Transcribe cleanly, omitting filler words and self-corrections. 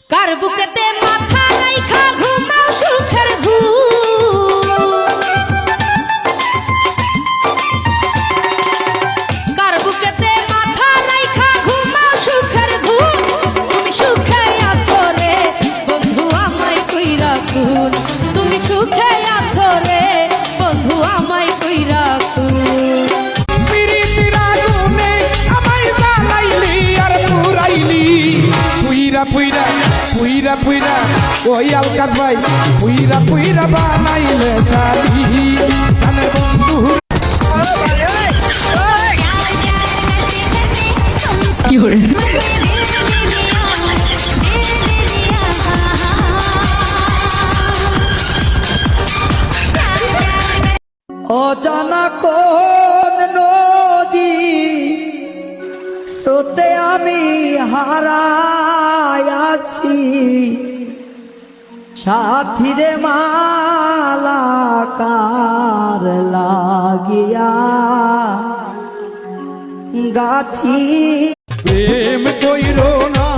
কার বুকেতে মাথা রাইখা ঘুমাও সুখের ঘুম, কার বুকেতে মাথা রাইখা ঘুমাও সুখের ঘুম। তুমি সুখে আছো রে বন্ধু আমায় কইরা খুন, তুমি সুখে আছো রে বন্ধু আমায় কইরা খুন। পুইরা পুইরা পুইরা ওই আলকাস ভাই পুইরা পুইরা বানাইলে সারি কানের বন্ধু কি করে অজানা কোন নদী স্রোতে আমি হারাইয়াছি, সাথীরে মালাকার লাগিয়া গাথি প্রেম কইরো না